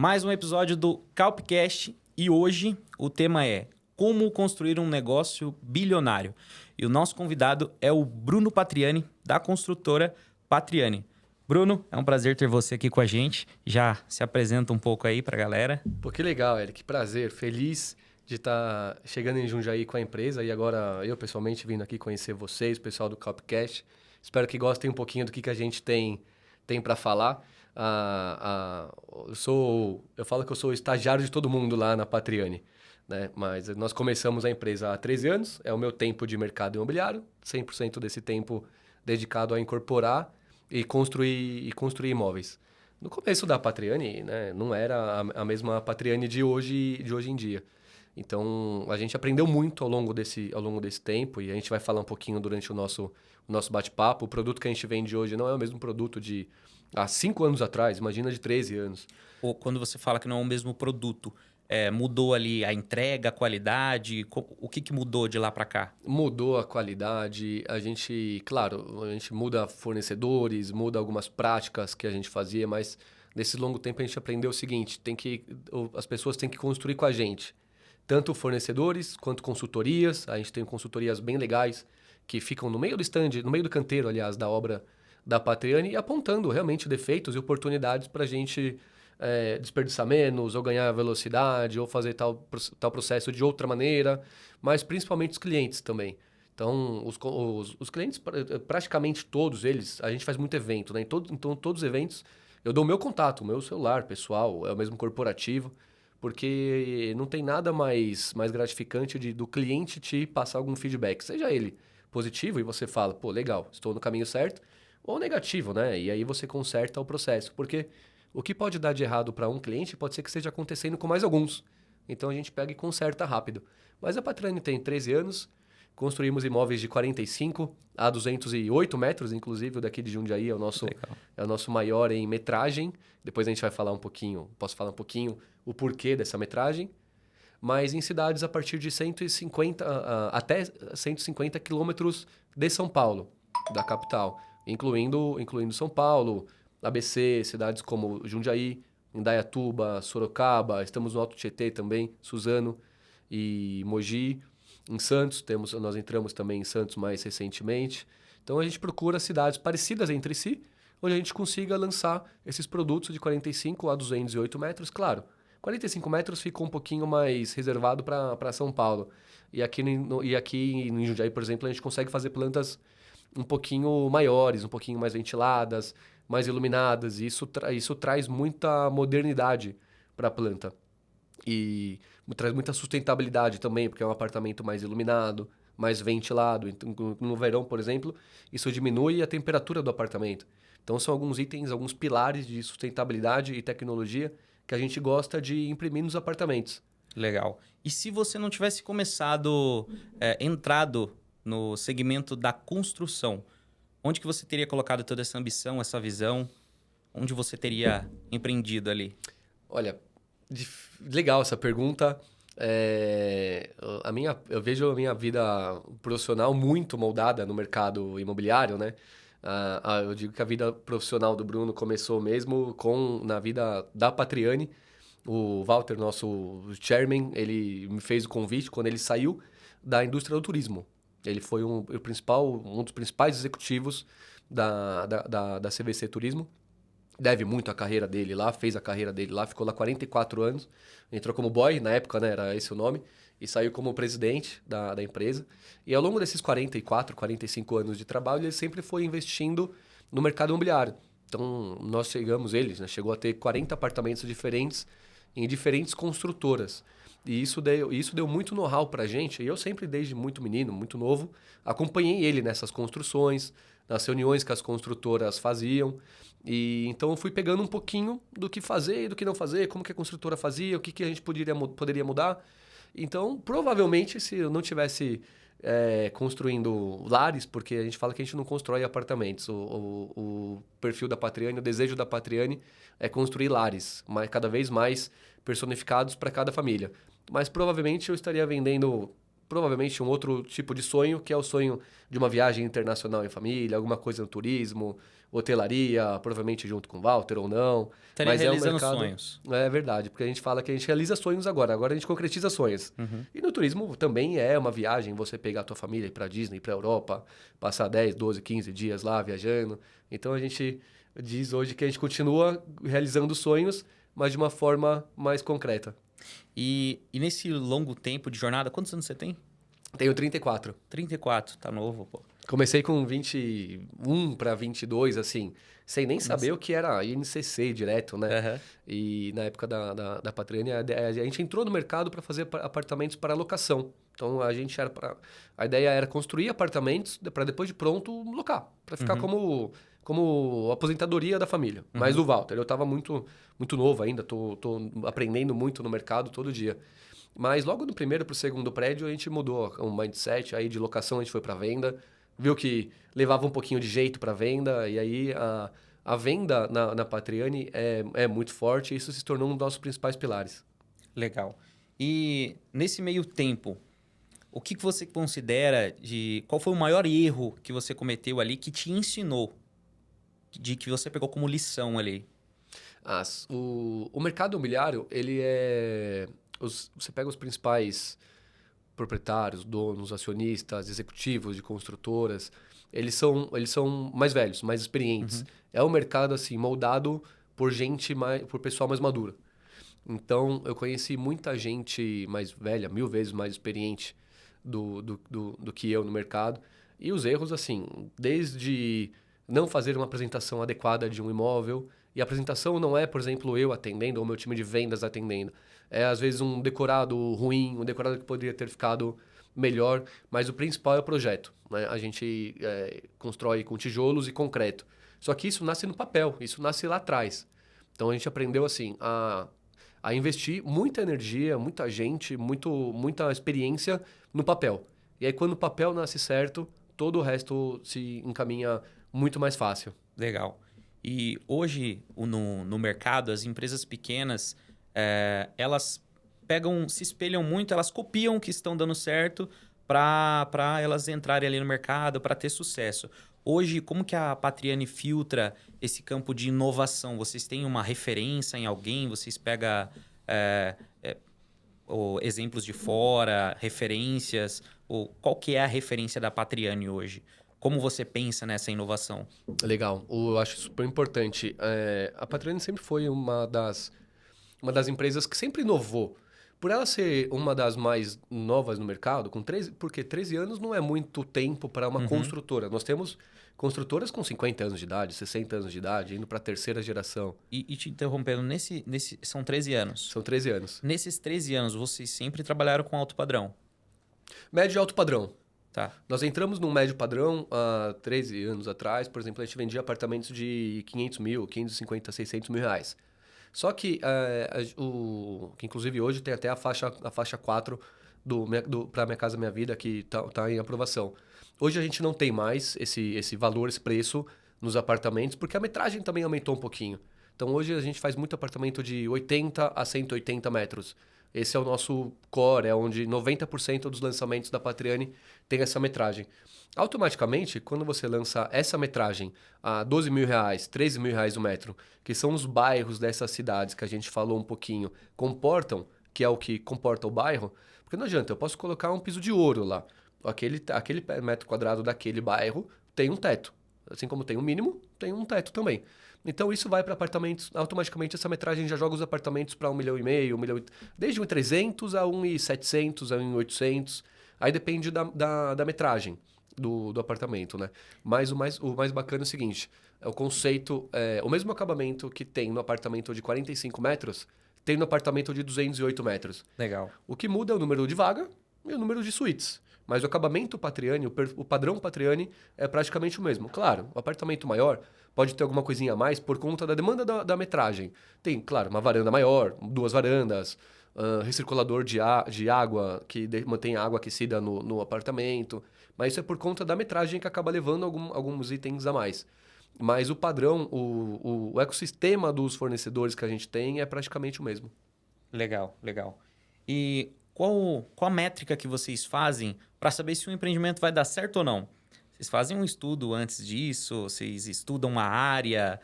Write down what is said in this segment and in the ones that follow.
Mais um episódio do Calpcast e hoje o tema é como construir um negócio bilionário. E o nosso convidado é o Bruno Patriani, da construtora Patriani. Bruno, é um prazer ter você aqui com a gente. Já se apresenta um pouco aí pra galera. Pô, que legal, Eric. Que prazer. Feliz de estar chegando em Jundiaí com a empresa e agora eu, pessoalmente, vindo aqui conhecer vocês, o pessoal do Calpcast. Espero que gostem um pouquinho do que a gente tem para falar. Eu falo que eu sou o estagiário de todo mundo lá na Patriani, né? Mas nós começamos a empresa há 13 anos, é o meu tempo de mercado imobiliário, 100% desse tempo dedicado a incorporar e construir imóveis. No começo da Patriani, né, não era a mesma Patriani de hoje em dia. Então, a gente aprendeu muito ao longo desse tempo e a gente vai falar um pouquinho durante o nosso bate-papo. O produto que a gente vende hoje não é o mesmo produto de há 5 anos atrás, imagina de 13 anos. Ou quando você fala que não é o mesmo produto, mudou ali a entrega, a qualidade? O que mudou de lá para cá? Mudou a qualidade, a gente muda fornecedores, muda algumas práticas que a gente fazia, mas nesse longo tempo a gente aprendeu o seguinte, as pessoas têm que construir com a gente. Tanto fornecedores quanto consultorias. A gente tem consultorias bem legais que ficam no meio do stand, no meio do canteiro, aliás, da obra da Patriani e apontando realmente defeitos e oportunidades para a gente desperdiçar menos, ou ganhar velocidade, ou fazer tal processo de outra maneira, mas principalmente os clientes também. Então, os clientes, praticamente todos eles, a gente faz muito evento, né? Então, todos os eventos, eu dou o meu contato, o meu celular pessoal, é o mesmo corporativo, porque não tem nada mais gratificante do cliente te passar algum feedback, seja ele positivo e você fala, pô, legal, estou no caminho certo, ou negativo, né? E aí você conserta o processo, porque o que pode dar de errado para um cliente pode ser que esteja acontecendo com mais alguns. Então a gente pega e conserta rápido. Mas a Patrani tem 13 anos, construímos imóveis de 45 a 208 metros, inclusive o daqui de Jundiaí é o nosso maior em metragem. Depois a gente vai falar posso falar um pouquinho o porquê dessa metragem. Mas em cidades a partir de 150 até 150 quilômetros de São Paulo, da capital, incluindo São Paulo, ABC, cidades como Jundiaí, Indaiatuba, Sorocaba, estamos no Alto Tietê também, Suzano e Mogi. Em Santos, nós entramos também em Santos mais recentemente. Então a gente procura cidades parecidas entre si, onde a gente consiga lançar esses produtos de 45 a 208 metros, claro. 45 metros ficou um pouquinho mais reservado para São Paulo. E aqui em Jundiaí, por exemplo, a gente consegue fazer plantas um pouquinho maiores, um pouquinho mais ventiladas, mais iluminadas. E isso traz muita modernidade para a planta. E traz muita sustentabilidade também, porque é um apartamento mais iluminado, mais ventilado. Então, no verão, por exemplo, isso diminui a temperatura do apartamento. Então, são alguns itens, alguns pilares de sustentabilidade e tecnologia que a gente gosta de imprimir nos apartamentos. Legal. E se você não tivesse entrado no segmento da construção, onde que você teria colocado toda essa ambição, essa visão? Onde você teria empreendido ali? Olha, legal essa pergunta. Eu vejo a minha vida profissional muito moldada no mercado imobiliário, né? Eu digo que a vida profissional do Bruno começou mesmo na vida da Patriani. O Walter, nosso chairman, ele me fez o convite quando ele saiu da indústria do turismo. Ele foi um dos principais executivos da CVC Turismo. Deve muito a carreira dele lá, fez a carreira dele lá, ficou lá 44 anos. Entrou como boy, na época, né, era esse o nome, e saiu como presidente da empresa. E ao longo desses 44, 45 anos de trabalho, ele sempre foi investindo no mercado imobiliário. Então, ele chegou a ter 40 apartamentos diferentes em diferentes construtoras. E isso deu muito know-how pra gente. E eu sempre, desde muito menino, muito novo, acompanhei ele nessas construções, nas reuniões que as construtoras faziam. E então eu fui pegando um pouquinho do que fazer e do que não fazer, como que a construtora fazia, o que a gente poderia mudar. Então, provavelmente, se eu não tivesse construindo lares, porque a gente fala que a gente não constrói apartamentos. O perfil da Patriani, o desejo da Patriani é construir lares, cada vez mais personificados para cada família. Mas provavelmente eu estaria vendendo provavelmente um outro tipo de sonho, que é o sonho de uma viagem internacional em família, alguma coisa no turismo, hotelaria, provavelmente junto com o Walter ou não. Estaria Mas é um realizando mercado... sonhos. É verdade, porque a gente fala que a gente realiza sonhos agora a gente concretiza sonhos. E no turismo também é uma viagem, você pegar a tua família e ir para Disney, para Europa, passar 10, 12, 15 dias lá viajando. Então a gente diz hoje que a gente continua realizando sonhos, mas de uma forma mais concreta. E nesse longo tempo de jornada, quantos anos você tem? Tenho 34. 34, tá novo, pô. Comecei com 21 para 22, assim, sem nem saber o que era INCC direto, né? Aham. E na época da Patriane, a gente entrou no mercado para fazer apartamentos para locação. Então a ideia era construir apartamentos para depois de pronto locar, para ficar como aposentadoria da família. Mas o Walter, eu estava muito novo ainda, tô aprendendo muito no mercado todo dia. Mas logo do primeiro para o segundo prédio a gente mudou um mindset, aí de locação a gente foi para venda, viu que levava um pouquinho de jeito para venda, e aí a venda na Patriane é muito forte e isso se tornou um dos nossos principais pilares. Legal. E nesse meio tempo, o que você considera de... Qual foi o maior erro que você cometeu ali que te ensinou? De que você pegou como lição ali? O mercado imobiliário, ele é... Você pega os principais proprietários, donos, acionistas, executivos de construtoras, eles são mais velhos, mais experientes. É um mercado assim moldado por por pessoal mais maduro. Então, eu conheci muita gente mais velha, 1000 vezes mais experiente do que eu no mercado. E os erros, assim, desde não fazer uma apresentação adequada de um imóvel. E a apresentação não é, por exemplo, eu atendendo ou meu time de vendas atendendo. É, às vezes, um decorado ruim, um decorado que poderia ter ficado melhor. Mas o principal é o projeto, né? A gente constrói com tijolos e concreto. Só que isso nasce no papel, isso nasce lá atrás. Então, a gente aprendeu, assim, a investir muita energia, muita gente, muita experiência no papel. E aí, quando o papel nasce certo, todo o resto se encaminha muito mais fácil. Legal. E hoje, no mercado, as empresas pequenas, elas se espelham muito, elas copiam o que estão dando certo para elas entrarem ali no mercado, para ter sucesso. Hoje, como que a Patriane filtra esse campo de inovação? Vocês têm uma referência em alguém? Vocês pegam exemplos de fora, referências? Ou qual que é a referência da Patriane hoje? Como você pensa nessa inovação? Legal, eu acho super importante. A Patriane sempre foi uma das empresas que sempre inovou. Por ela ser uma das mais novas no mercado, porque 13 anos não é muito tempo para uma construtora. Nós temos construtoras com 50 anos de idade, 60 anos de idade, indo para a terceira geração. E te interrompendo, são 13 anos. São 13 anos. Nesses 13 anos, vocês sempre trabalharam com alto padrão? Médio e alto padrão. Tá. Nós entramos num médio padrão há 13 anos atrás. Por exemplo, a gente vendia apartamentos de 500 mil, 550, 600 mil reais. Só que, que inclusive hoje tem até a faixa 4 para Minha Casa Minha Vida, que tá em aprovação. Hoje a gente não tem mais esse valor, esse preço nos apartamentos, porque a metragem também aumentou um pouquinho. Então hoje a gente faz muito apartamento de 80 a 180 metros. Esse é o nosso core, é onde 90% dos lançamentos da Patriane tem essa metragem. Automaticamente, quando você lança essa metragem a 12 mil reais, 13 mil reais o metro, que são os bairros dessas cidades que a gente falou um pouquinho, comportam, que é o que comporta o bairro, porque não adianta, eu posso colocar um piso de ouro lá. Aquele metro quadrado daquele bairro tem um teto. Assim como tem um mínimo, tem um teto também. Então, isso vai para apartamentos. Automaticamente, essa metragem já joga os apartamentos para 1,5 milhão, 1 milhão, desde 1,300 a 1,700, a 1,800. Aí depende da metragem do apartamento, né? Mas o mais bacana é o seguinte, é o conceito, o mesmo acabamento que tem no apartamento de 45 metros, tem no apartamento de 208 metros. Legal. O que muda é o número de vaga e o número de suítes. Mas o acabamento Patriane, o padrão Patriane é praticamente o mesmo. Claro, o apartamento maior pode ter alguma coisinha a mais por conta da demanda da metragem. Tem, claro, uma varanda maior, 2 varandas, recirculador de água, que mantém a água aquecida no apartamento. Mas isso é por conta da metragem que acaba levando alguns itens a mais. Mas o padrão, o ecossistema dos fornecedores que a gente tem é praticamente o mesmo. Legal, legal. E qual a métrica que vocês fazem para saber se um empreendimento vai dar certo ou não? Vocês fazem um estudo antes disso? Vocês estudam uma área?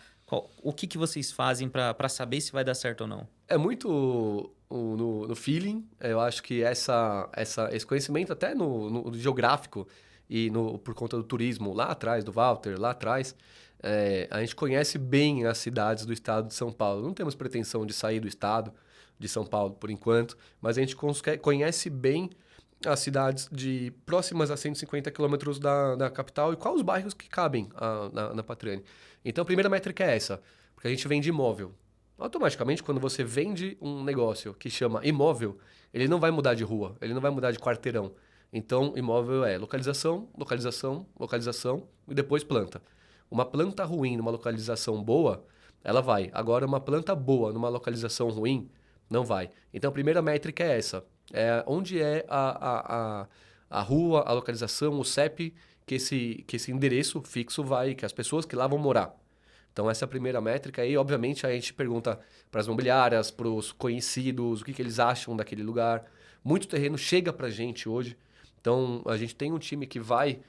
O que vocês fazem para saber se vai dar certo ou não? É muito no feeling. Eu acho que esse conhecimento até no geográfico e por conta do turismo lá atrás, do Walter, lá atrás, a gente conhece bem as cidades do estado de São Paulo. Não temos pretensão de sair do estado de São Paulo por enquanto, mas a gente conhece bem as cidades próximas a 150 quilômetros da capital e quais os bairros que cabem na Patrani. Então, a primeira métrica é essa, porque a gente vende imóvel. Automaticamente, quando você vende um negócio que chama imóvel, ele não vai mudar de rua, ele não vai mudar de quarteirão. Então, imóvel é localização, localização, localização e depois planta. Uma planta ruim numa localização boa, ela vai. Agora, uma planta boa numa localização ruim, não vai. Então, a primeira métrica é essa. É onde é a rua, a localização, o CEP, que esse endereço fixo vai, que as pessoas que lá vão morar. Então, essa é a primeira métrica. E, obviamente, a gente pergunta para as imobiliárias, para os conhecidos, o que eles acham daquele lugar. Muito terreno chega para a gente hoje. Então, a gente tem um time que vai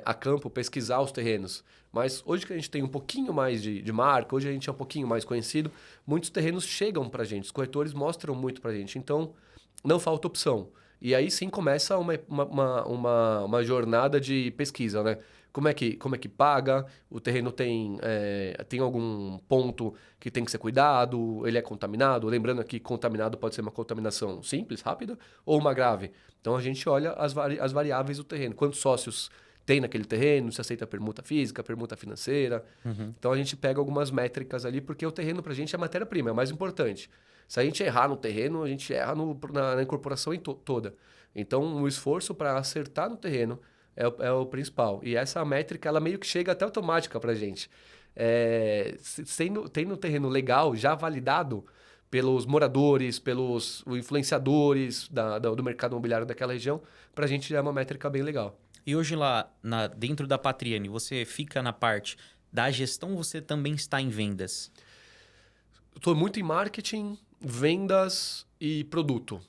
a campo pesquisar os terrenos. Mas hoje que a gente tem um pouquinho mais de marca, hoje a gente é um pouquinho mais conhecido, muitos terrenos chegam para a gente. Os corretores mostram muito para a gente. Então, não falta opção. E aí sim começa uma jornada de pesquisa, né? Como é que paga? O terreno tem algum ponto que tem que ser cuidado? Ele é contaminado? Lembrando que contaminado pode ser uma contaminação simples, rápida, ou uma grave. Então a gente olha as variáveis do terreno. Quantos sócios tem naquele terreno? Se aceita permuta física, permuta financeira. Então a gente pega algumas métricas ali, porque o terreno para a gente é a matéria-prima, é o mais importante. Se a gente errar no terreno, a gente erra na incorporação toda. Então, o esforço para acertar no terreno é o principal. E essa métrica, ela meio que chega até automática para a gente. Tendo um terreno legal, já validado pelos moradores, pelos influenciadores do mercado imobiliário daquela região, para a gente já é uma métrica bem legal. E hoje lá, dentro da Patriani, você fica na parte da gestão, você também está em vendas? Estou muito em marketing, vendas e produto.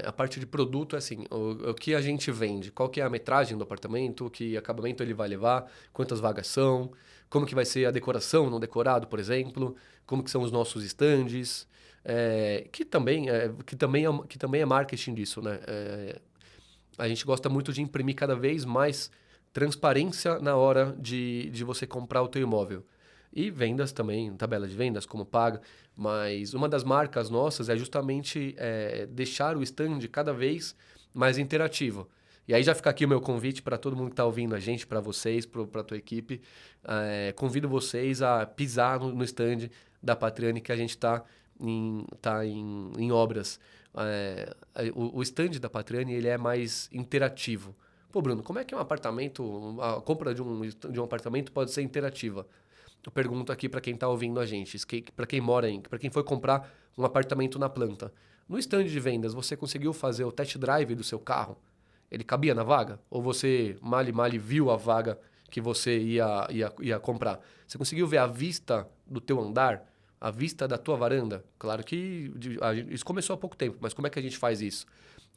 A parte de produto é assim, o que a gente vende, qual que é a metragem do apartamento, que acabamento ele vai levar, quantas vagas são, como que vai ser a decoração não decorado, por exemplo, como que são os nossos estandes, que também é marketing disso, né? A gente gosta muito de imprimir cada vez mais transparência na hora de você comprar o teu imóvel. E vendas também, tabela de vendas, como paga. Mas uma das marcas nossas é justamente deixar o stand cada vez mais interativo. E aí já fica aqui o meu convite para todo mundo que está ouvindo a gente, para vocês, para a tua equipe. Convido vocês a pisar no stand da Patriani, que a gente está em obras. O stand da Patriani ele é mais interativo. Pô, Bruno, como é que a compra de um apartamento pode ser interativa? Eu pergunto aqui para quem está ouvindo a gente, para quem para quem foi comprar um apartamento na planta. No stand de vendas, você conseguiu fazer o test drive do seu carro? Ele cabia na vaga? Ou você mal viu a vaga que você ia comprar? Você conseguiu ver a vista do teu andar? A vista da tua varanda? Claro que isso começou há pouco tempo, mas como é que a gente faz isso?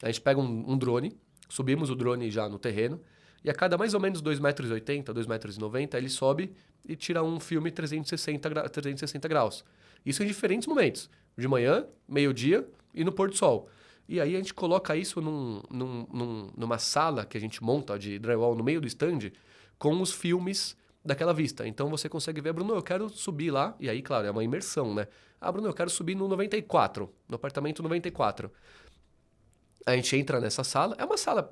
A gente pega um drone, subimos o drone já no terreno, e a cada mais ou menos 2,80 metros, 2,90 metros, ele sobe e tira um filme 360 graus. Isso em diferentes momentos. De manhã, meio-dia e no pôr do sol. E aí a gente coloca isso numa sala que a gente monta de drywall no meio do stand com os filmes daquela vista. Então você consegue ver, Bruno, eu quero subir lá. E aí, claro, é uma imersão, né? Bruno, eu quero subir no 94, no apartamento 94. A gente entra nessa sala, é uma sala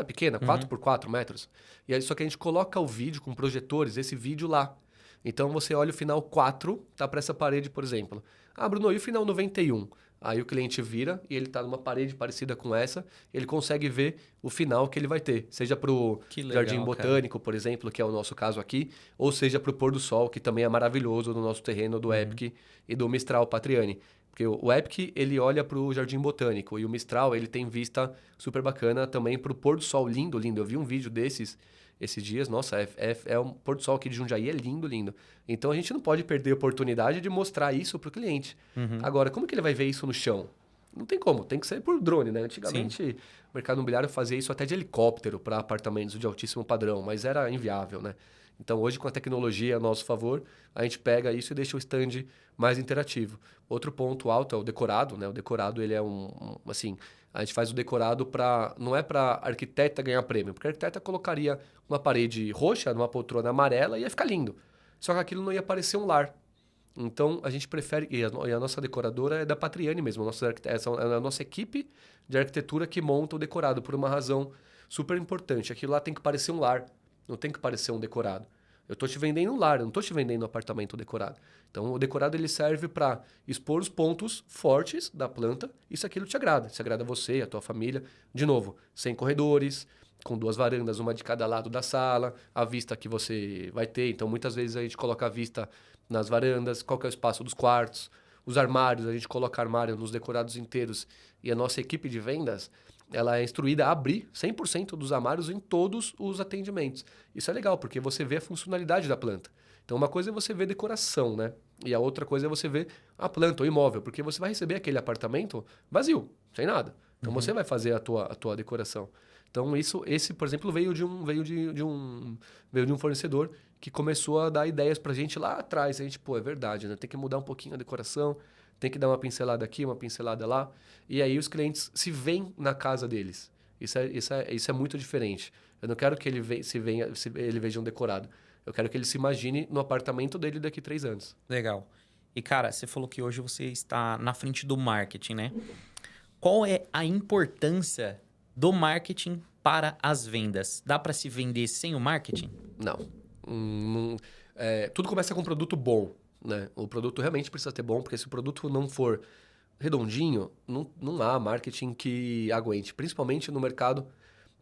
pequena, 4 por 4 metros. E aí, só que a gente coloca o vídeo com projetores, esse vídeo lá. Então você olha o final 4, tá para essa parede, por exemplo. Bruno, e o final 91? Aí o cliente vira e ele tá numa parede parecida com essa, ele consegue ver o final que ele vai ter. Seja pro Jardim Botânico, por exemplo, que é o nosso caso aqui, ou seja pro pôr do sol, que também é maravilhoso no nosso terreno do Epic e do Mistral Patriani. Porque o Epic, ele olha para o Jardim Botânico e o Mistral, ele tem vista super bacana também para o pôr do sol lindo, lindo. Eu vi um vídeo esses dias, nossa, é um pôr do sol aqui de Jundiaí, é lindo, lindo. Então a gente não pode perder a oportunidade de mostrar isso para o cliente. Agora, como que ele vai ver isso no chão? Não tem como, tem que ser por drone, né? Sim. Antigamente, o mercado imobiliário fazia isso até de helicóptero para apartamentos de altíssimo padrão, mas era inviável, né? Então, hoje, com a tecnologia a nosso favor, a gente pega isso e deixa o stand mais interativo. Outro ponto alto é o decorado, né? O decorado, ele é assim, a gente faz o decorado para... Não é para arquiteta ganhar prêmio, porque a arquiteta colocaria uma parede roxa numa poltrona amarela e ia ficar lindo. Só que aquilo não ia parecer um lar. Então, a gente prefere... E a nossa decoradora é da Patriani mesmo. É a nossa equipe de arquitetura que monta o decorado, por uma razão super importante. Aquilo lá tem que parecer um lar, não tem que parecer um decorado. Eu estou te vendendo um lar, eu não estou te vendendo um apartamento decorado. Então, o decorado ele serve para expor os pontos fortes da planta e se aquilo te agrada. Se agrada a você, a tua família. De novo, sem corredores, com 2 varandas, uma de cada lado da sala, a vista que você vai ter. Então, muitas vezes a gente coloca a vista nas varandas, qual que é o espaço dos quartos. Os armários, a gente coloca armário nos decorados inteiros. E a nossa equipe de vendas, ela é instruída a abrir 100% dos armários em todos os atendimentos. Isso é legal, porque você vê a funcionalidade da planta. Então, uma coisa é você ver decoração, né? E a outra coisa é você ver a planta, o imóvel, porque você vai receber aquele apartamento vazio, sem nada. Então, você vai fazer a tua decoração. Então, esse, por exemplo, veio de um fornecedor que começou a dar ideias pra gente lá atrás. A gente, pô, é verdade, né? Tem que mudar um pouquinho a decoração, tem que dar uma pincelada aqui, uma pincelada lá. E aí os clientes se veem na casa deles. Isso é muito diferente. Eu não quero que ele ele veja um decorado. Eu quero que ele se imagine no apartamento dele daqui 3 anos. Legal. E, cara, você falou que hoje você está na frente do marketing, né? Qual é a importância do marketing para as vendas? Dá para se vender sem o marketing? Não. Tudo começa com um produto bom, né? O produto realmente precisa ter bom, porque se o produto não for redondinho, não há marketing que aguente. Principalmente no mercado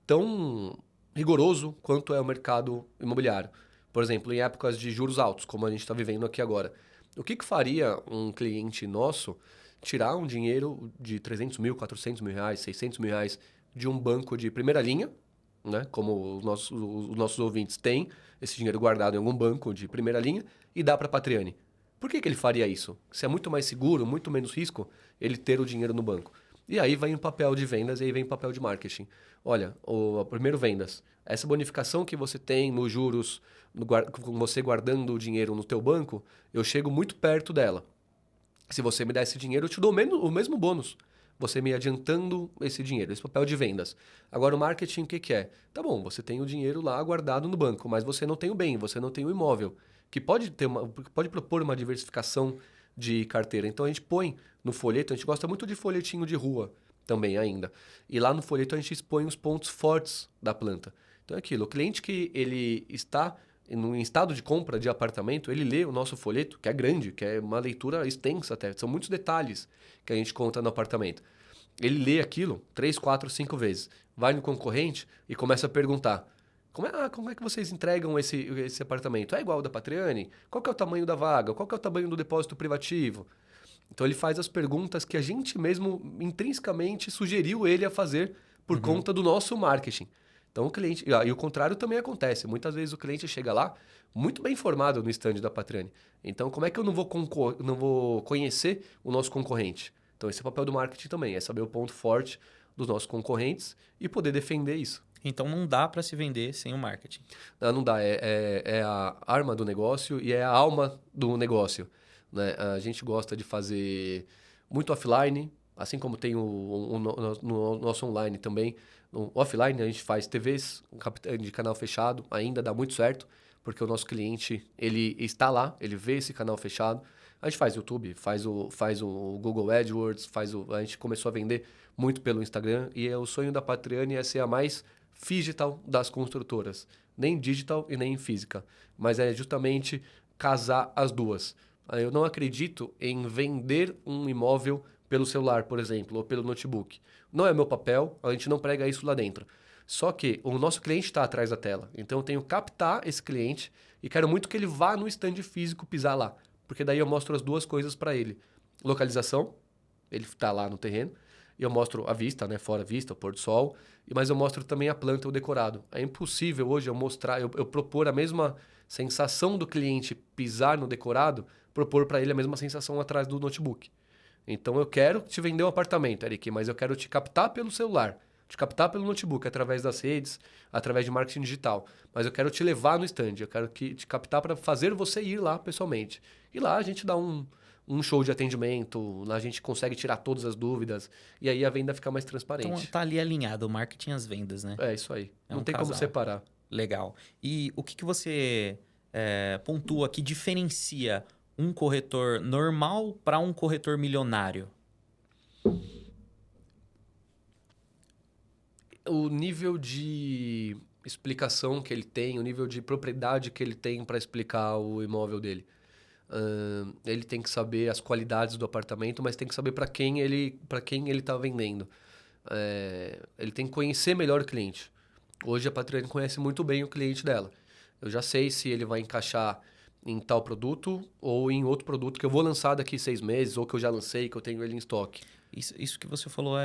tão rigoroso quanto é o mercado imobiliário. Por exemplo, em épocas de juros altos, como a gente está vivendo aqui agora. O que faria um cliente nosso tirar um dinheiro de 300 mil, 400 mil reais, 600 mil reais de um banco de primeira linha, né? Como os nossos ouvintes têm esse dinheiro guardado em algum banco de primeira linha e dá para a Patriani? Por que ele faria isso? Se é muito mais seguro, muito menos risco, ele ter o dinheiro no banco. E aí vem o papel de vendas e aí vem o papel de marketing. Olha, primeiro vendas. Essa bonificação que você tem nos juros, com você guardando o dinheiro no teu banco, eu chego muito perto dela. Se você me der esse dinheiro, eu te dou o mesmo bônus. Você me adiantando esse dinheiro, esse papel de vendas. Agora, o marketing, o que é? Tá bom, você tem o dinheiro lá guardado no banco, mas você não tem o bem, você não tem o imóvel, que pode propor uma diversificação de carteira. Então, a gente põe no folheto, a gente gosta muito de folhetinho de rua também ainda. E lá no folheto a gente expõe os pontos fortes da planta. Então, é aquilo, o cliente que ele está em estado de compra de apartamento, ele lê o nosso folheto, que é grande, que é uma leitura extensa até. São muitos detalhes que a gente conta no apartamento. Ele lê aquilo 3, 4, 5 vezes. Vai no concorrente e começa a perguntar. Como é que vocês entregam esse apartamento? É igual ao da Patriani? Qual que é o tamanho da vaga? Qual que é o tamanho do depósito privativo? Então ele faz as perguntas que a gente mesmo intrinsecamente sugeriu ele a fazer por conta do nosso marketing. Então o cliente... E o contrário também acontece. Muitas vezes o cliente chega lá muito bem informado no stand da Patriani. Então como é que eu não vou conhecer o nosso concorrente? Então esse é o papel do marketing também. É saber o ponto forte dos nossos concorrentes e poder defender isso. Então não dá para se vender sem o marketing. Não dá. É a arma do negócio e é a alma do negócio. Né? A gente gosta de fazer muito offline, assim como tem no nosso online também. No offline a gente faz TVs de canal fechado, ainda dá muito certo, porque o nosso cliente ele está lá, ele vê esse canal fechado. A gente faz YouTube, faz o Google AdWords, a gente começou a vender muito pelo Instagram e o sonho da Patriani é ser a mais phygital das construtoras. Nem digital e nem física, mas é justamente casar as duas. Eu não acredito em vender um imóvel pelo celular, por exemplo, ou pelo notebook. Não é meu papel, a gente não prega isso lá dentro. Só que o nosso cliente está atrás da tela. Então eu tenho que captar esse cliente e quero muito que ele vá no stand físico pisar lá. Porque daí eu mostro as duas coisas para ele. Localização, ele está lá no terreno. E eu mostro a vista, né? Fora a vista, o pôr do sol. Mas eu mostro também a planta, o decorado. É impossível hoje eu propor a mesma sensação do cliente pisar no decorado, propor para ele a mesma sensação atrás do notebook. Então, eu quero te vender um apartamento, Eric, mas eu quero te captar pelo celular, te captar pelo notebook, através das redes, através de marketing digital. Mas eu quero te levar no stand, eu quero te captar para fazer você ir lá pessoalmente. E lá a gente dá um show de atendimento, lá a gente consegue tirar todas as dúvidas, e aí a venda fica mais Então transparente. tá ali alinhado o marketing e as vendas, né? É isso aí. É Não um tem como casal. separar. Legal. E o que você pontua que diferencia um corretor normal para um corretor milionário? O nível de explicação que ele tem, o nível de propriedade que ele tem para explicar o imóvel dele. Ele tem que saber as qualidades do apartamento, mas tem que saber para quem ele está vendendo. Ele tem que conhecer melhor o cliente. Hoje a Patriane conhece muito bem o cliente dela. Eu já sei se ele vai encaixar em tal produto ou em outro produto que eu vou lançar daqui 6 meses ou que eu já lancei, que eu tenho ele em estoque. Isso que você falou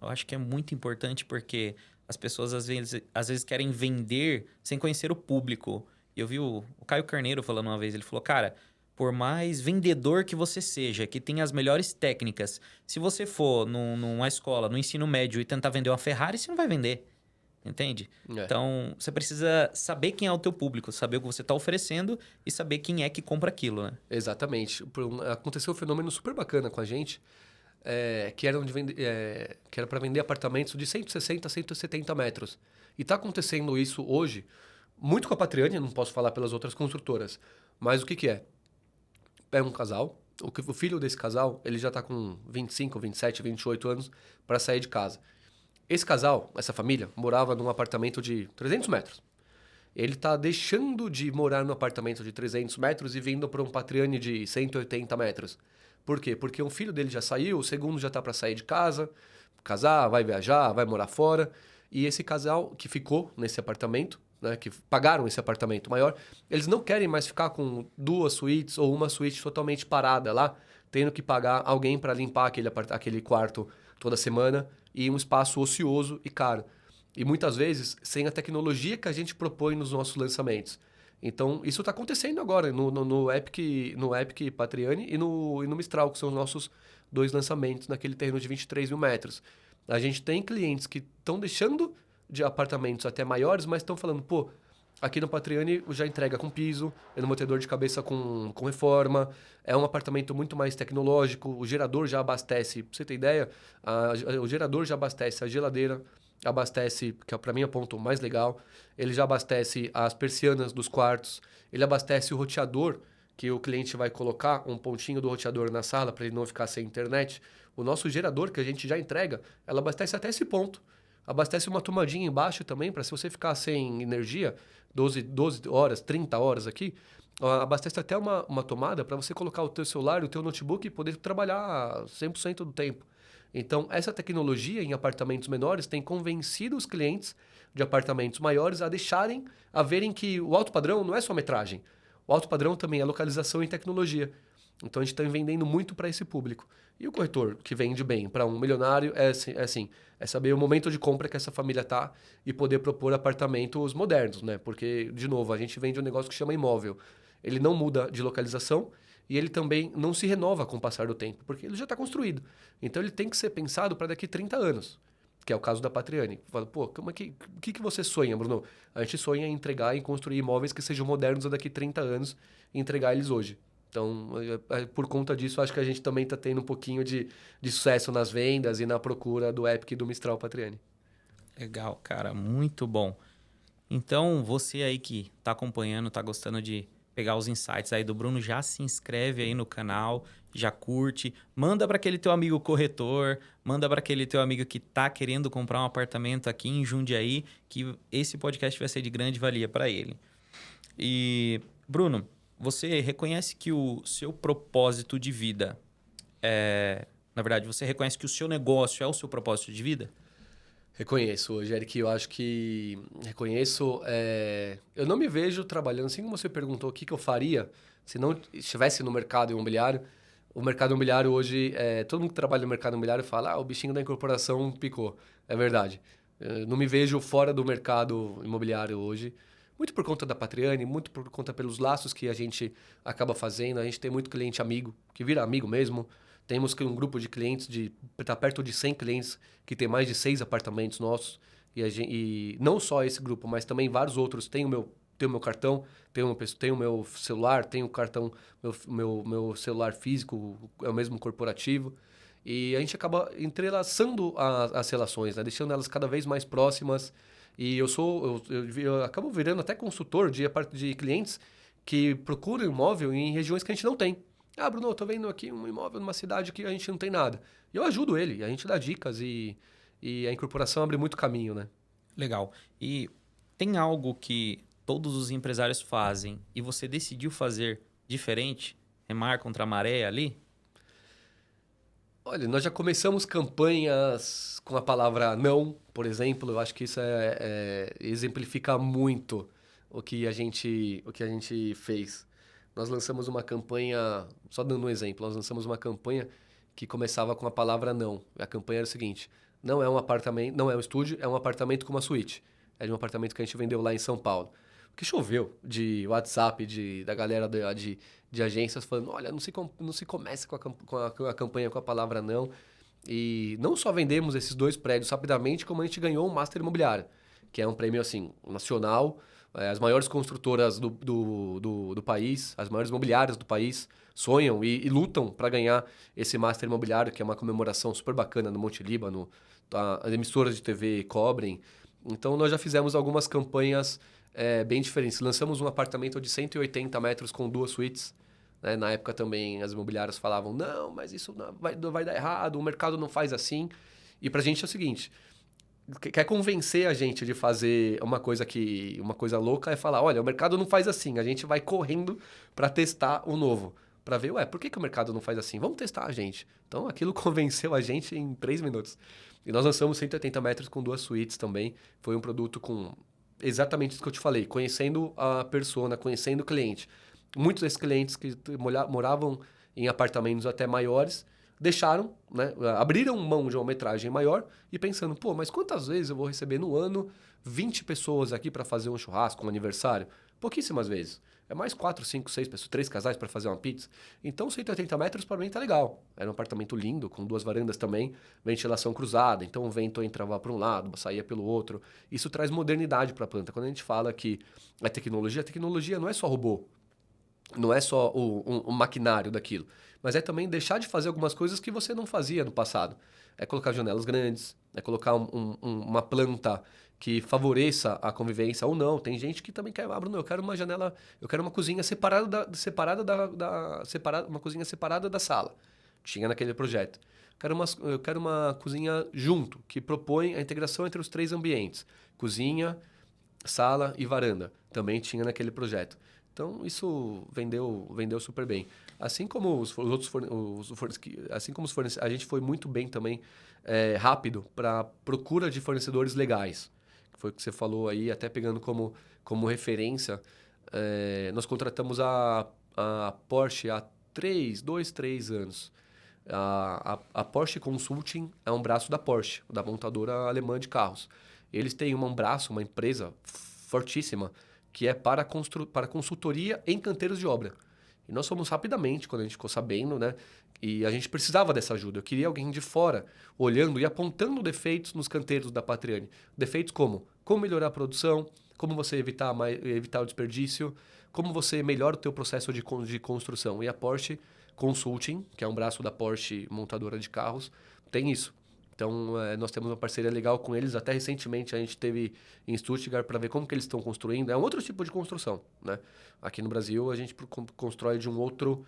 eu acho que é muito importante porque as pessoas às vezes querem vender sem conhecer o público. E eu vi o Caio Carneiro falando uma vez, ele falou, cara, por mais vendedor que você seja, que tenha as melhores técnicas, se você for numa escola, no ensino médio e tentar vender uma Ferrari, você não vai vender. Entende? É. Então, você precisa saber quem é o teu público, saber o que você está oferecendo e saber quem é que compra aquilo, né? Exatamente. Aconteceu um fenômeno super bacana com a gente, que era para vender apartamentos de 160 a 170 metros. E está acontecendo isso hoje, muito com a Patriane, não posso falar pelas outras construtoras. Mas o que é? É um casal, o filho desse casal, ele já está com 25, 27, 28 anos para sair de casa. Esse casal, essa família, morava num apartamento de 300 metros. Ele está deixando de morar no apartamento de 300 metros e vindo para um Patriane de 180 metros. Por quê? Porque o filho dele já saiu, o segundo já está para sair de casa, casar, vai viajar, vai morar fora. E esse casal que ficou nesse apartamento, né, que pagaram esse apartamento maior, eles não querem mais ficar com 2 suítes ou uma suíte totalmente parada lá, tendo que pagar alguém para limpar aquele quarto toda semana e um espaço ocioso e caro. E muitas vezes sem a tecnologia que a gente propõe nos nossos lançamentos. Então, isso está acontecendo agora no Epic Patriane e no Mistral, que são os nossos 2 lançamentos naquele terreno de 23 mil metros. A gente tem clientes que estão deixando de apartamentos até maiores, mas estão falando, pô, aqui no Patriane já entrega com piso, eu não vou ter dor de cabeça com reforma, é um apartamento muito mais tecnológico, o gerador já abastece, pra você ter ideia, o gerador já abastece a geladeira, abastece, que para mim é o ponto mais legal, ele já abastece as persianas dos quartos, ele abastece o roteador, que o cliente vai colocar um pontinho do roteador na sala para ele não ficar sem internet. O nosso gerador, que a gente já entrega, ela abastece até esse ponto. Abastece uma tomadinha embaixo também, para se você ficar sem energia, 12 horas, 30 horas aqui, abastece até uma tomada para você colocar o teu celular e o teu notebook e poder trabalhar 100% do tempo. Então, essa tecnologia em apartamentos menores tem convencido os clientes de apartamentos maiores a verem que o alto padrão não é só metragem. O alto padrão também é localização e tecnologia. Então, a gente está vendendo muito para esse público. E o corretor que vende bem para um milionário é saber o momento de compra que essa família está e poder propor apartamentos modernos, né? Porque, de novo, a gente vende um negócio que chama imóvel. Ele não muda de localização e ele também não se renova com o passar do tempo, porque ele já está construído. Então, ele tem que ser pensado para daqui 30 anos, que é o caso da Patriane. Fala, pô, o que você sonha, Bruno? A gente sonha em entregar e construir imóveis que sejam modernos daqui 30 anos e entregar eles hoje. Então, por conta disso, acho que a gente também está tendo um pouquinho de sucesso nas vendas e na procura do Epic e do Mistral Patriane. Legal, cara, muito bom. Então, você aí que está acompanhando, está gostando de pegar os insights aí do Bruno, já se inscreve aí no canal, já curte, manda para aquele teu amigo corretor, manda para aquele teu amigo que está querendo comprar um apartamento aqui em Jundiaí, que esse podcast vai ser de grande valia para ele. E, Bruno, você reconhece que o seu propósito de vida na verdade, você reconhece que o seu negócio é o seu propósito de vida? Reconheço, Eric, eu acho que reconheço. Eu não me vejo trabalhando, assim como você perguntou o que eu faria se não estivesse no mercado imobiliário. O mercado imobiliário hoje, todo mundo que trabalha no mercado imobiliário fala, o bichinho da incorporação picou. É verdade. Eu não me vejo fora do mercado imobiliário hoje. Muito por conta da Patriane, muito por conta pelos laços que a gente acaba fazendo. A gente tem muito cliente amigo, que vira amigo mesmo. Temos um grupo de clientes, tá perto de 100 clientes, que tem mais de 6 apartamentos nossos. E não só esse grupo, mas também vários outros. Tem o meu cartão, tem o meu celular, tem o cartão, meu celular físico, é o mesmo corporativo. E a gente acaba entrelaçando as relações, né? Deixando elas cada vez mais próximas. E eu acabo virando até consultor de clientes que procuram imóvel em regiões que a gente não tem. Ah, Bruno, eu tô vendo aqui um imóvel numa cidade que a gente não tem nada. E eu ajudo ele, a gente dá dicas e a incorporação abre muito caminho, né? Legal. E tem algo que todos os empresários fazem e você decidiu fazer diferente? Remar contra a maré ali? Olha, nós já começamos campanhas com a palavra não, por exemplo. Eu acho que isso exemplifica muito o que a gente fez. Nós lançamos uma campanha, só dando um exemplo, nós lançamos uma campanha que começava com a palavra não. A campanha era o seguinte: não é um apartamento, não é um estúdio, é um apartamento com uma suíte. É de um apartamento que a gente vendeu lá em São Paulo. Que choveu de WhatsApp da galera de agências falando, olha, não se começa com a campanha com a palavra não. E não só vendemos esses 2 prédios rapidamente, como a gente ganhou um Master Imobiliário, que é um prêmio assim nacional. As maiores construtoras do país, as maiores imobiliárias do país, sonham e lutam para ganhar esse Master Imobiliário, que é uma comemoração super bacana no Monte Líbano. As emissoras de TV cobrem. Então, nós já fizemos algumas campanhas bem diferentes. Lançamos um apartamento de 180 metros com 2 suítes. Né? Na época também as imobiliárias falavam, não, mas isso não vai dar errado, o mercado não faz assim. E para a gente é o seguinte, quer convencer a gente de fazer uma coisa louca é falar, olha, o mercado não faz assim, a gente vai correndo para testar o novo. Para ver, por que o mercado não faz assim? Vamos testar a gente. Então, aquilo convenceu a gente em 3 minutos. E nós lançamos 180 metros com 2 suítes também. Foi um produto com exatamente isso que eu te falei, conhecendo a persona, conhecendo o cliente. Muitos desses clientes que moravam em apartamentos até maiores deixaram, né, abriram mão de uma metragem maior e pensando, pô, mas quantas vezes eu vou receber no ano 20 pessoas aqui para fazer um churrasco, um aniversário? Pouquíssimas vezes. É mais 4, 5, 6 pessoas, 3 casais para fazer uma pizza. Então, 180 metros para mim tá legal. Era um apartamento lindo, com 2 varandas também, ventilação cruzada. Então, o vento entrava para um lado, saía pelo outro. Isso traz modernidade para a planta. Quando a gente fala que a tecnologia não é só robô. Não é só o maquinário daquilo. Mas é também deixar de fazer algumas coisas que você não fazia no passado. É colocar janelas grandes, é colocar uma planta que favoreça a convivência ou não. Tem gente que também quer, Bruno, eu quero uma janela, eu quero uma cozinha uma cozinha separada da sala. Tinha naquele projeto. Eu quero uma cozinha junto, que propõe a integração entre os 3 ambientes. Cozinha, sala e varanda. Também tinha naquele projeto. Então, isso vendeu super bem. Assim como a gente foi muito bem também rápido para procura de fornecedores legais. Foi o que você falou aí, até pegando como referência. Nós contratamos a Porsche há 3 anos. A Porsche Consulting é um braço da Porsche, da montadora alemã de carros. Eles têm uma empresa fortíssima, que é para consultoria em canteiros de obra. E nós fomos rapidamente, quando a gente ficou sabendo, né? E a gente precisava dessa ajuda. Eu queria alguém de fora, olhando e apontando defeitos nos canteiros da Patriani. Defeitos como melhorar a produção, como você evitar o desperdício, como você melhora o teu processo de construção. E a Porsche Consulting, que é um braço da Porsche montadora de carros, tem isso. Então, nós temos uma parceria legal com eles. Até recentemente a gente teve em Stuttgart para ver como que eles estão construindo. É um outro tipo de construção, né? Aqui no Brasil a gente constrói de um outro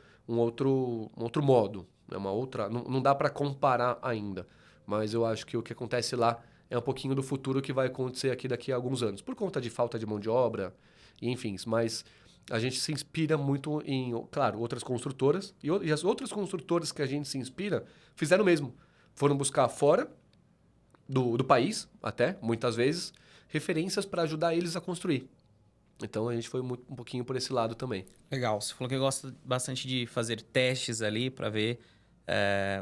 modo. É uma outra, não dá para comparar ainda. Mas eu acho que o que acontece lá é um pouquinho do futuro que vai acontecer aqui daqui a alguns anos. Por conta de falta de mão de obra, e enfim. Mas a gente se inspira muito em, claro, outras construtoras. E as outras construtoras que a gente se inspira fizeram o mesmo. Foram buscar fora do país, até, muitas vezes, referências para ajudar eles a construir. Então, a gente foi um pouquinho por esse lado também. Legal. Você falou que gosta bastante de fazer testes ali para ver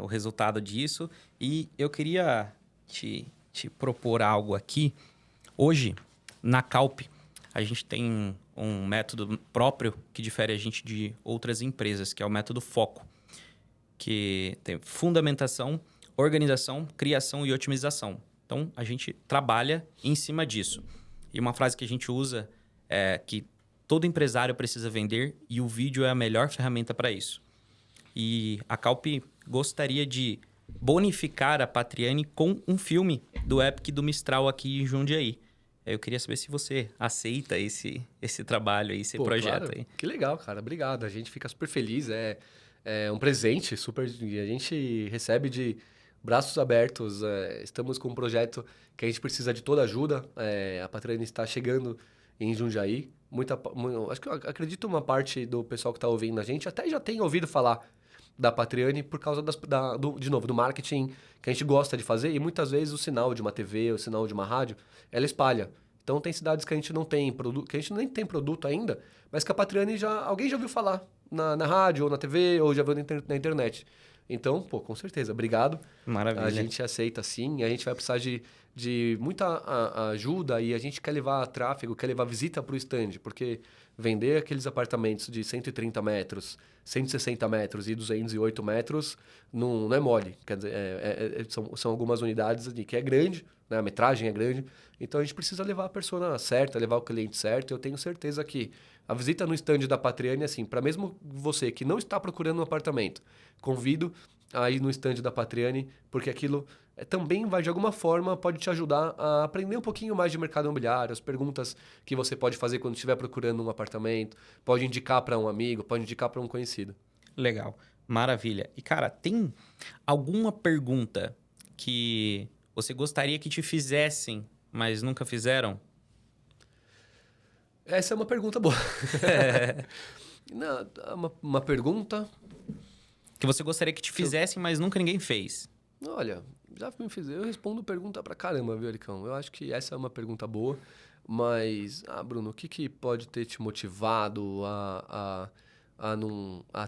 o resultado disso. E eu queria te propor algo aqui. Hoje, na Calp, a gente tem um método próprio que difere a gente de outras empresas, que é o método Foco. que tem fundamentação, organização, criação e otimização. Então, a gente trabalha em cima disso. E uma frase que a gente usa é que todo empresário precisa vender e o vídeo é a melhor ferramenta para isso. E a Calp gostaria de bonificar a Patriani com um filme do Epic do Mistral aqui em Jundiaí. Eu queria saber se você aceita esse trabalho aí, esse projeto claro. aí. Que legal, cara. Obrigado. A gente fica super feliz. É um presente super... E a gente recebe de braços abertos. Estamos com um projeto que a gente precisa de toda ajuda. A Patriani está chegando em Jundiaí. Acho que eu acredito uma parte do pessoal que está ouvindo a gente até já tem ouvido falar da Patriani por causa de novo, do marketing que a gente gosta de fazer. E muitas vezes o sinal de uma TV, o sinal de uma rádio, ela espalha. Então tem cidades que a gente não tem produto, que a gente nem tem produto ainda, mas que a Patriani alguém já ouviu falar na rádio ou na TV ou já viu na internet. Então, com certeza, obrigado. Maravilha. A gente aceita sim, a gente vai precisar de muita ajuda e a gente quer levar tráfego, quer levar visita para o stand, porque vender aqueles apartamentos de 130 metros, 160 metros e 208 metros não é mole. Quer dizer, são algumas unidades ali que é grande, né? A metragem é grande, então a gente precisa levar a persona certa, levar o cliente certo. Eu tenho certeza que a visita no stand da Patriani, assim, para mesmo você que não está procurando um apartamento, convido a ir no stand da Patriani, porque aquilo também vai, de alguma forma, pode te ajudar a aprender um pouquinho mais de mercado imobiliário, as perguntas que você pode fazer quando estiver procurando um apartamento, pode indicar para um amigo, pode indicar para um conhecido. Legal, maravilha. E, cara, tem alguma pergunta que você gostaria que te fizessem, mas nunca fizeram? Essa é uma pergunta boa. Não, uma pergunta... Que você gostaria que te fizessem, mas nunca ninguém fez. Olha, já me fiz. Eu respondo pergunta pra caramba, viu, Ericão? Eu acho que essa é uma pergunta boa, mas, Bruno, o que pode ter te motivado a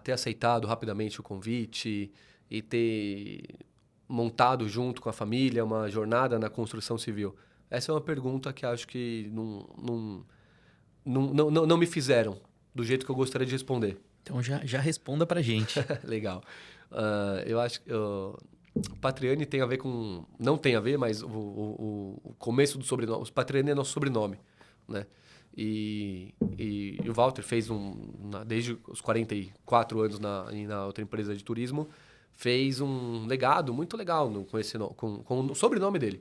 ter aceitado rapidamente o convite e ter montado junto com a família uma jornada na construção civil? Essa é uma pergunta que acho que não me fizeram do jeito que eu gostaria de responder. Então já responda pra gente. Legal. Eu acho que Patriani tem a ver com... Não tem a ver, mas o começo do sobrenome... O Patriani é nosso sobrenome, né? E o Walter fez desde os 44 anos na outra empresa de turismo, fez um legado muito legal com o sobrenome dele.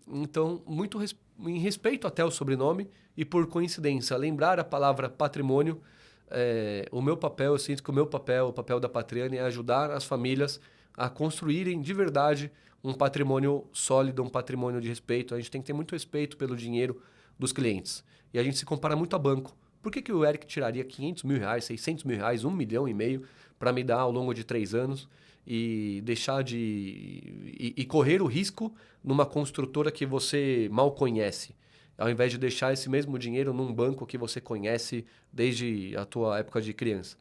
Então, muito em respeito até ao sobrenome e por coincidência, lembrar a palavra patrimônio, o meu papel, eu sinto que o papel da Patriani é ajudar as famílias a construírem de verdade um patrimônio sólido, um patrimônio de respeito. A gente tem que ter muito respeito pelo dinheiro dos clientes. E a gente se compara muito a banco. Por que o Eric tiraria 500 mil reais, 600 mil reais, 1,5 milhão para me dar ao longo de 3 anos e deixar e correr o risco numa construtora que você mal conhece? Ao invés de deixar esse mesmo dinheiro num banco que você conhece desde a tua época de criança.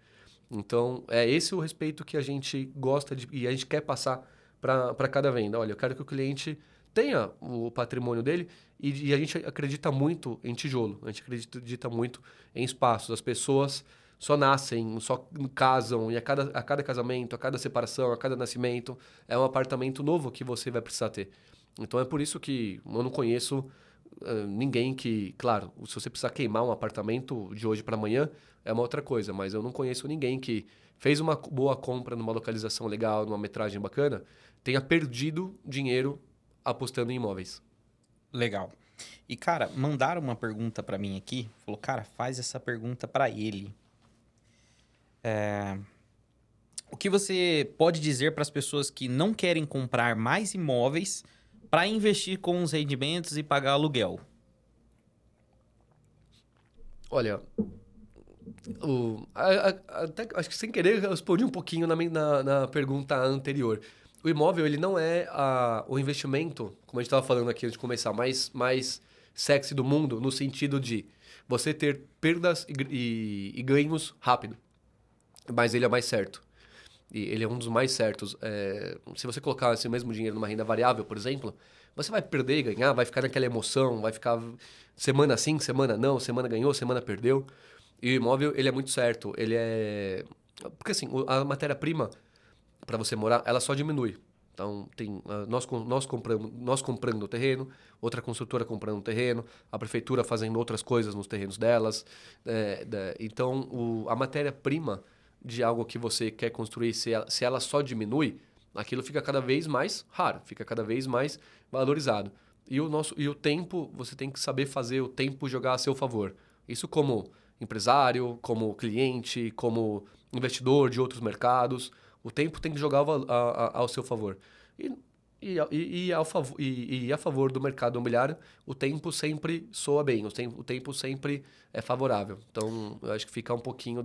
Então, é esse o respeito que a gente gosta e a gente quer passar para cada venda. Olha, eu quero que o cliente tenha o patrimônio dele e a gente acredita muito em tijolo, a gente acredita muito em espaços. As pessoas só nascem, só casam e a cada casamento, a cada separação, a cada nascimento, é um apartamento novo que você vai precisar ter. Então, é por isso que eu não conheço... ninguém que... Claro, se você precisar queimar um apartamento de hoje para amanhã, é uma outra coisa. Mas eu não conheço ninguém que fez uma boa compra numa localização legal, numa metragem bacana, tenha perdido dinheiro apostando em imóveis. Legal. E, cara, mandaram uma pergunta para mim aqui. Falou, cara, faz essa pergunta para ele. O que você pode dizer para as pessoas que não querem comprar mais imóveis para investir com os rendimentos e pagar aluguel? Olha, até, acho que sem querer eu respondi um pouquinho na pergunta anterior. O imóvel, ele não é o investimento, como a gente estava falando aqui antes de começar, mais sexy do mundo, no sentido de você ter perdas e ganhos rápido. Mas ele é mais certo. E ele é um dos mais certos. Se você colocar esse mesmo dinheiro numa renda variável, por exemplo, você vai perder e ganhar, vai ficar naquela emoção, vai ficar semana sim, semana não, semana ganhou, semana perdeu. E o imóvel, ele é muito certo. Ele é... Porque assim, a matéria-prima, para você morar, ela só diminui. Então, nós comprando o terreno, outra construtora comprando o terreno, a prefeitura fazendo outras coisas nos terrenos delas. Então, a matéria-prima de algo que você quer construir, se ela só diminui, aquilo fica cada vez mais raro, fica cada vez mais valorizado. E o tempo, você tem que saber fazer o tempo jogar a seu favor. Isso como empresário, como cliente, como investidor de outros mercados. O tempo tem que jogar ao seu favor. A favor do mercado imobiliário, o tempo sempre soa bem, o tempo sempre é favorável. Então, eu acho que fica um pouquinho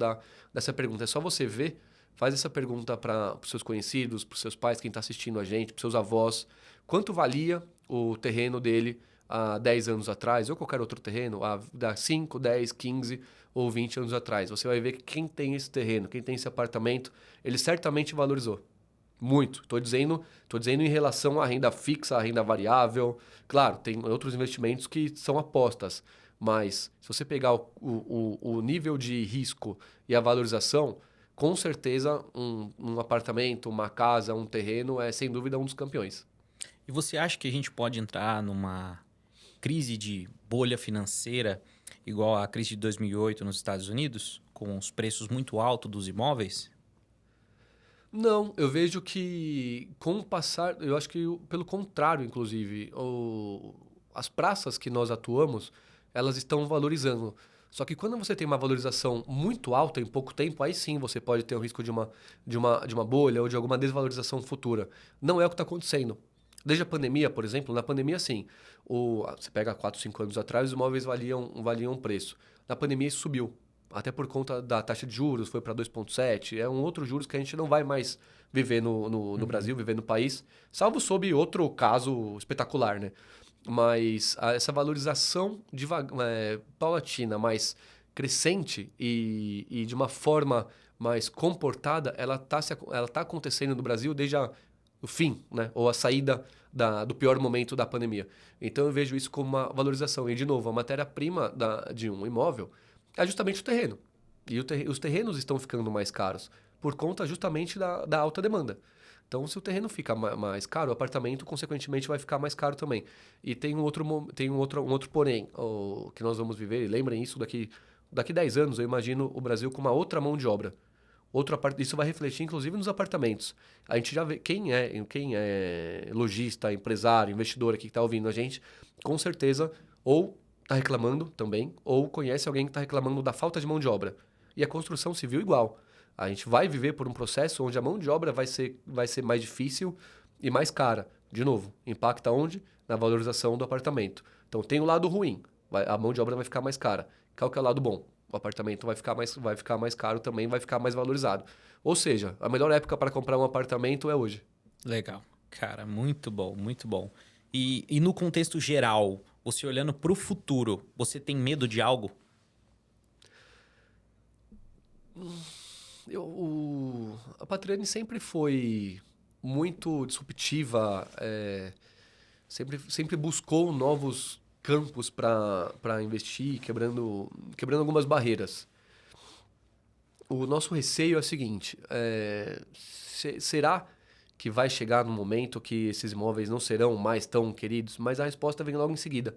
dessa pergunta. É só você ver, faz essa pergunta para os seus conhecidos, para os seus pais, quem está assistindo a gente, para os seus avós. Quanto valia o terreno dele há 10 anos atrás, ou qualquer outro terreno, há 5, 10, 15 ou 20 anos atrás? Você vai ver que quem tem esse terreno, quem tem esse apartamento, ele certamente valorizou. Muito. Estou dizendo em relação à renda fixa, à renda variável. Claro, tem outros investimentos que são apostas. Mas se você pegar o nível de risco e a valorização, com certeza um apartamento, uma casa, um terreno é sem dúvida um dos campeões. E você acha que a gente pode entrar numa crise de bolha financeira igual à crise de 2008 nos Estados Unidos, com os preços muito altos dos imóveis? Não, eu vejo que com o passar, eu acho que pelo contrário, inclusive, as praças que nós atuamos, elas estão valorizando. Só que quando você tem uma valorização muito alta em pouco tempo, aí sim você pode ter o risco de uma bolha ou de alguma desvalorização futura. Não é o que está acontecendo. Desde a pandemia, por exemplo, na pandemia sim, você pega 4, 5 anos atrás, os imóveis valiam um preço. Na pandemia isso subiu. Até por conta da taxa de juros, foi para 2,7. É um outro juros que a gente não vai mais viver no Brasil, viver no país, salvo sob outro caso espetacular, né? Mas essa valorização paulatina, mais crescente e de uma forma mais comportada, ela tá acontecendo no Brasil desde o fim, né? Ou a saída do pior momento da pandemia. Então eu vejo isso como uma valorização. E, de novo, a matéria-prima de um imóvel é justamente o terreno. E os terrenos estão ficando mais caros por conta justamente da alta demanda. Então, se o terreno fica mais caro, o apartamento, consequentemente, vai ficar mais caro também. E tem um outro porém que nós vamos viver, e lembrem isso, daqui 10 anos, eu imagino o Brasil com uma outra mão de obra. Isso vai refletir, inclusive, nos apartamentos. A gente já vê quem é lojista, empresário, investidor aqui que está ouvindo a gente, com certeza, ou está reclamando também, ou conhece alguém que está reclamando da falta de mão de obra. E a construção civil igual. A gente vai viver por um processo onde a mão de obra vai ser mais difícil e mais cara. De novo, impacta onde? Na valorização do apartamento. Então tem o lado ruim, a mão de obra vai ficar mais cara. Qual que é o lado bom? O apartamento vai ficar mais caro também, vai ficar mais valorizado. Ou seja, a melhor época para comprar um apartamento é hoje. Legal. Cara, muito bom, muito bom. E no contexto geral, você olhando para o futuro, você tem medo de algo? A Patriani sempre foi muito disruptiva, sempre buscou novos campos para investir, quebrando algumas barreiras. O nosso receio é o seguinte: será que vai chegar no momento que esses imóveis não serão mais tão queridos? Mas a resposta vem logo em seguida.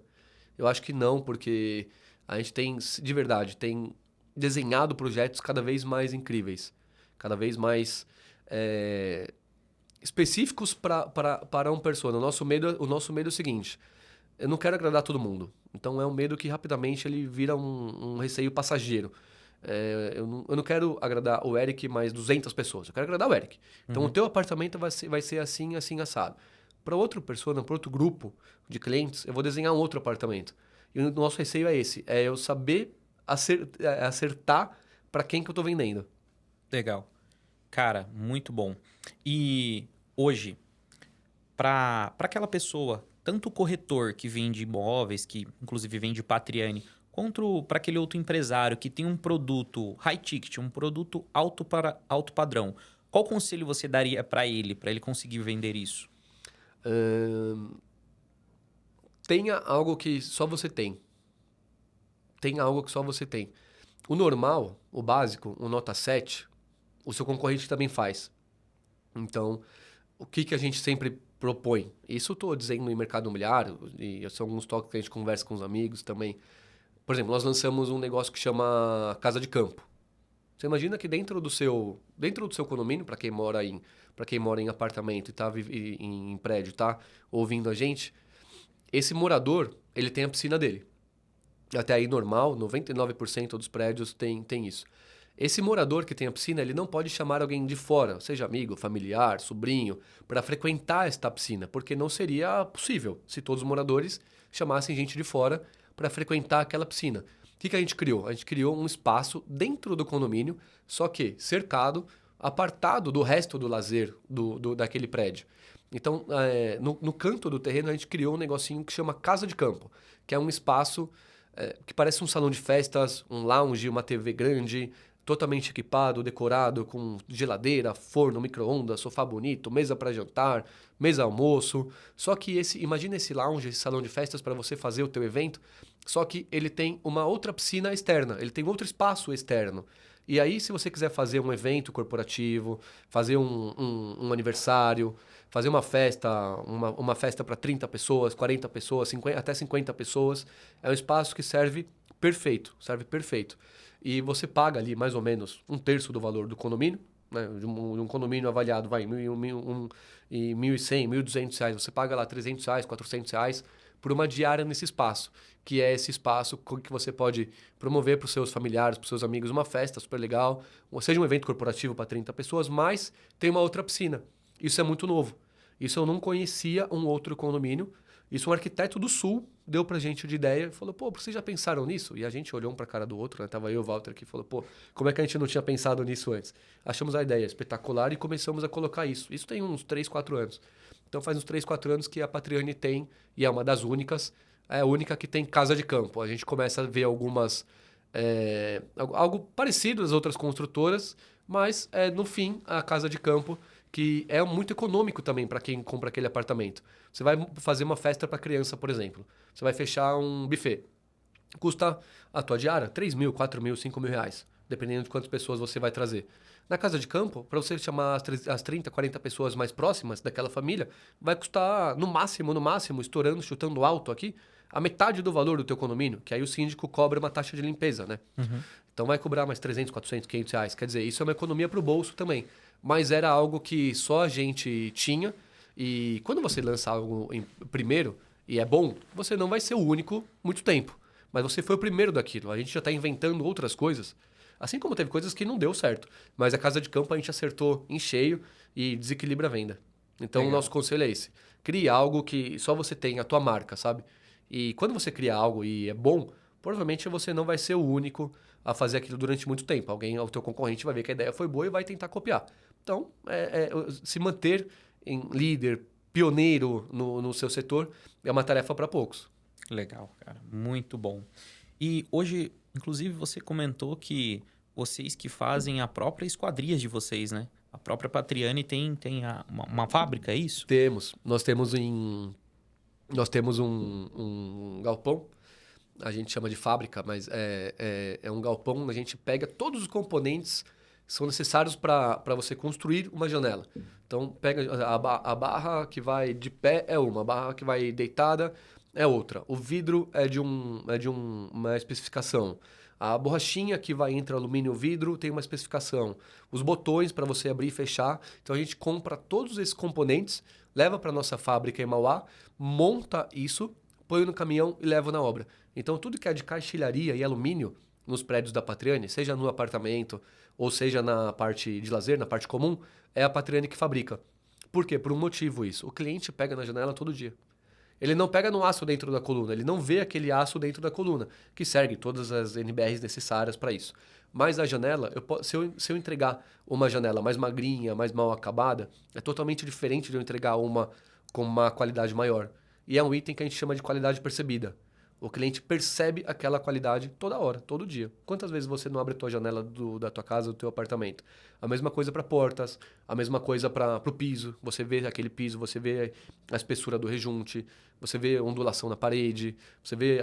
Eu acho que não, porque a gente de verdade, tem desenhado projetos cada vez mais incríveis, cada vez mais específicos para uma pessoa. O nosso medo é o seguinte: eu não quero agradar todo mundo. Então é um medo que rapidamente ele vira um receio passageiro. Eu não quero agradar o Eric mais 200 pessoas. Eu quero agradar o Eric. Então o teu apartamento vai ser assim, assim, assado. Para outra pessoa, para outro grupo de clientes, eu vou desenhar um outro apartamento. E o nosso receio é esse: é eu saber acertar para quem que eu estou vendendo. Legal. Cara, muito bom. E hoje, para aquela pessoa, tanto o corretor que vende imóveis, que inclusive vende Patriani, quanto para aquele outro empresário que tem um produto high ticket, um produto alto padrão, qual conselho você daria para ele conseguir vender isso? Tenha algo que só você tem. Tenha algo que só você tem. O normal, o básico, o nota 7, o seu concorrente também faz. Então, o que a gente sempre propõe? Isso eu estou dizendo em mercado imobiliário, e são alguns toques que a gente conversa com os amigos também. Por exemplo, nós lançamos um negócio que chama Casa de Campo. Você imagina que dentro do seu condomínio, para quem mora em apartamento e está em prédio, tá ouvindo a gente, esse morador, ele tem a piscina dele. Até aí normal, 99% dos prédios tem isso. Esse morador que tem a piscina, ele não pode chamar alguém de fora, seja amigo, familiar, sobrinho, para frequentar esta piscina, porque não seria possível se todos os moradores chamassem gente de fora para frequentar aquela piscina. O que a gente criou? A gente criou um espaço dentro do condomínio, só que cercado, apartado do resto do lazer daquele prédio. Então, no canto do terreno, a gente criou um negocinho que chama Casa de Campo, que é um espaço que parece um salão de festas, um lounge, uma TV grande, totalmente equipado, decorado, com geladeira, forno, micro-ondas, sofá bonito, mesa para jantar, mesa almoço. Só que imagina esse lounge, esse salão de festas para você fazer o teu evento, só que ele tem uma outra piscina externa, ele tem outro espaço externo. E aí, se você quiser fazer um evento corporativo, fazer um aniversário, fazer uma festa para 30 pessoas, 40 pessoas, até 50 pessoas, é um espaço que serve perfeito. E você paga ali mais ou menos um terço do valor do condomínio, né? De um condomínio avaliado, vai, e 1.100, R$ 1.200, você paga lá R$ 300, R$ 400 por uma diária nesse espaço, que é esse espaço que você pode promover para os seus familiares, para os seus amigos, uma festa super legal, ou seja, um evento corporativo para 30 pessoas, mas tem uma outra piscina. Isso é muito novo. Isso eu não conhecia um outro condomínio. Isso um arquiteto do Sul deu pra gente de ideia e falou, pô, vocês já pensaram nisso? E a gente olhou um pra cara do outro, né? Tava eu e o Walter aqui e falou, pô, como é que a gente não tinha pensado nisso antes? Achamos a ideia espetacular e começamos a colocar isso. Isso tem uns 3, 4 anos. Então faz uns 3, 4 anos que a Patriani tem, e é uma das únicas, é a única que tem casa de campo. A gente começa a ver algumas... algo parecido às outras construtoras, mas no fim, a casa de campo, que é muito econômico também para quem compra aquele apartamento. Você vai fazer uma festa para criança, por exemplo. Você vai fechar um buffet. Custa a tua diária 3 mil, 4 mil, 5 mil reais, dependendo de quantas pessoas você vai trazer. Na casa de campo, para você chamar as 30, 40 pessoas mais próximas daquela família, vai custar no máximo, estourando, chutando alto aqui, a metade do valor do teu condomínio, que aí o síndico cobra uma taxa de limpeza, né? Uhum. Então vai cobrar mais 300, 400, 500 reais. Quer dizer, isso é uma economia para o bolso também. Mas era algo que só a gente tinha. E quando você lança algo primeiro, e é bom, você não vai ser o único muito tempo. Mas você foi o primeiro daquilo. A gente já está inventando outras coisas. Assim como teve coisas que não deu certo. Mas a casa de campo a gente acertou em cheio e desequilibra a venda. Então o nosso conselho é esse. Crie algo que só você tem, a tua marca, sabe? E quando você cria algo e é bom, provavelmente você não vai ser o único a fazer aquilo durante muito tempo. O teu concorrente vai ver que a ideia foi boa e vai tentar copiar. Então, se manter em líder, pioneiro no seu setor, é uma tarefa para poucos. Legal, cara. Muito bom. E hoje, inclusive, você comentou que vocês que fazem a própria esquadria de vocês, né? A própria Patriani tem uma fábrica, é isso? Nós temos um galpão, a gente chama de fábrica, mas é um galpão onde a gente pega todos os componentes que são necessários para você construir uma janela. Então, pega a barra que vai de pé é uma, a barra que vai deitada é outra. O vidro é de uma especificação. A borrachinha que vai entre alumínio e vidro tem uma especificação. Os botões para você abrir e fechar. Então, a gente compra todos esses componentes, leva para a nossa fábrica em Mauá, monta isso, põe no caminhão e leva na obra. Então, tudo que é de caixilharia e alumínio nos prédios da Patriani, seja no apartamento ou seja na parte de lazer, na parte comum, é a Patriani que fabrica. Por quê? Por um motivo isso. O cliente pega na janela todo dia. Ele não pega no aço dentro da coluna, ele não vê aquele aço dentro da coluna, que segue todas as NBRs necessárias para isso. Mas a janela, se eu entregar uma janela mais magrinha, mais mal acabada, é totalmente diferente de eu entregar uma com uma qualidade maior. E é um item que a gente chama de qualidade percebida. O cliente percebe aquela qualidade toda hora, todo dia. Quantas vezes você não abre a tua janela da tua casa, do teu apartamento? A mesma coisa para portas, a mesma coisa para o piso. Você vê aquele piso, você vê a espessura do rejunte, você vê a ondulação na parede, você vê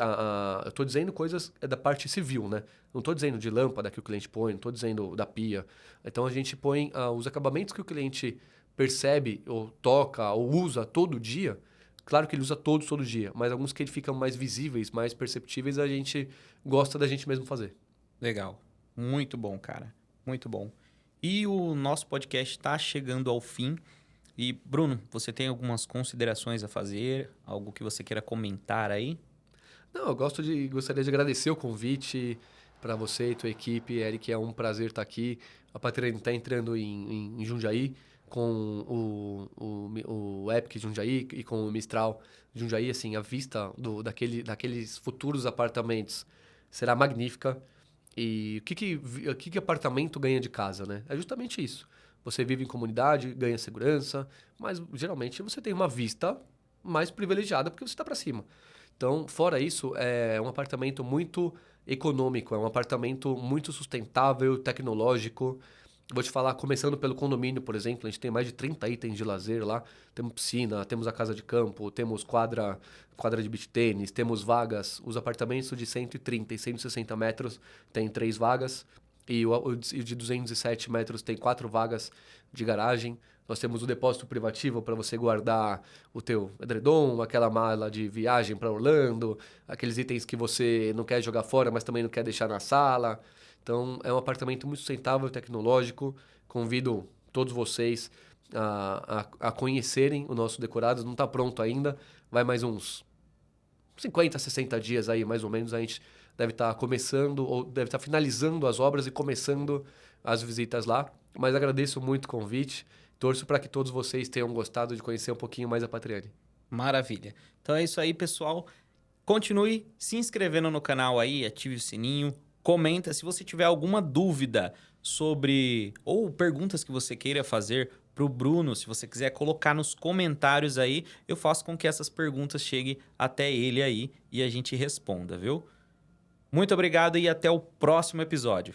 eu estou dizendo coisas da parte civil, né? Não estou dizendo de lâmpada que o cliente põe, não estou dizendo da pia. Então a gente põe os acabamentos que o cliente percebe, ou toca, ou usa todo dia, claro que ele usa todos todo dia, mas alguns que ele ficam mais visíveis, mais perceptíveis, a gente gosta da gente mesmo fazer. Legal. Muito bom, cara. Muito bom. E o nosso podcast está chegando ao fim. E, Bruno, você tem algumas considerações a fazer? Algo que você queira comentar aí? Não, eu gostaria de agradecer o convite para você e tua equipe, Eric. É um prazer estar aqui. A Patriane está entrando em Jundiaí com o Epic Jundiaí e com o Mistral Jundiaí. Assim, a vista daqueles futuros apartamentos será magnífica. E o que apartamento ganha de casa, né? É justamente isso. Você vive em comunidade, ganha segurança, mas geralmente você tem uma vista mais privilegiada porque você está para cima. Então, fora isso, é um apartamento muito econômico, é um apartamento muito sustentável, tecnológico. Vou te falar, começando pelo condomínio, por exemplo, a gente tem mais de 30 itens de lazer lá. Temos piscina, temos a casa de campo, temos quadra de beach tênis, temos vagas. Os apartamentos de 130 e 160 metros tem 3 vagas. E o de 207 metros tem 4 vagas de garagem. Nós temos o depósito privativo para você guardar o teu edredom, aquela mala de viagem para Orlando, aqueles itens que você não quer jogar fora, mas também não quer deixar na sala. Então, é um apartamento muito sustentável, tecnológico. Convido todos vocês a conhecerem o nosso decorado. Não está pronto ainda, vai mais uns 50, 60 dias aí, mais ou menos, a gente deve estar começando, ou deve estar finalizando as obras e começando as visitas lá. Mas agradeço muito o convite. Torço para que todos vocês tenham gostado de conhecer um pouquinho mais a Patriane. Maravilha. Então é isso aí, pessoal. Continue se inscrevendo no canal aí, ative o sininho, comenta. Se você tiver alguma dúvida sobre ou perguntas que você queira fazer para o Bruno, se você quiser colocar nos comentários aí, eu faço com que essas perguntas cheguem até ele aí e a gente responda, viu? Muito obrigado e até o próximo episódio.